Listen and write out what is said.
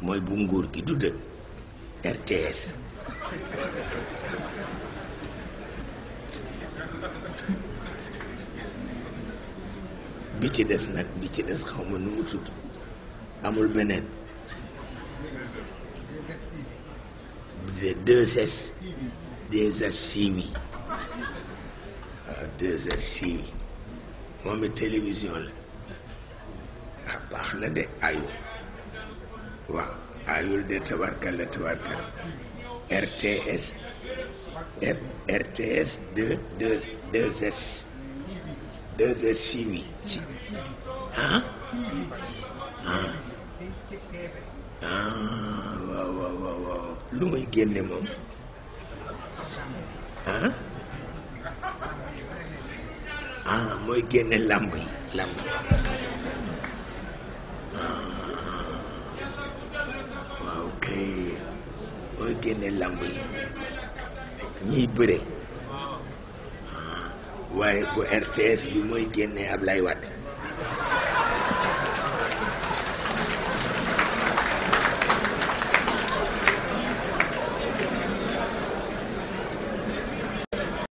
mooy bu nguur gi du dëgg RTS bi ci des nag bi ci des xaw ma nu mu tudd amul beneen de 2S 2S chimie waaw 2S chimie moom it télévision la ah baax na de ayul waaw ayul de tabarkalla tabarkalla RTS RTS 2S 2S chimie ah ah ah waaw waaw waaw waaw lu muy génne moom ah ah mooy génne làmb yi waaw kay mooy génne làmb yi ñiy bëre waaye bu RTS bi mooy génne Ablaye Wade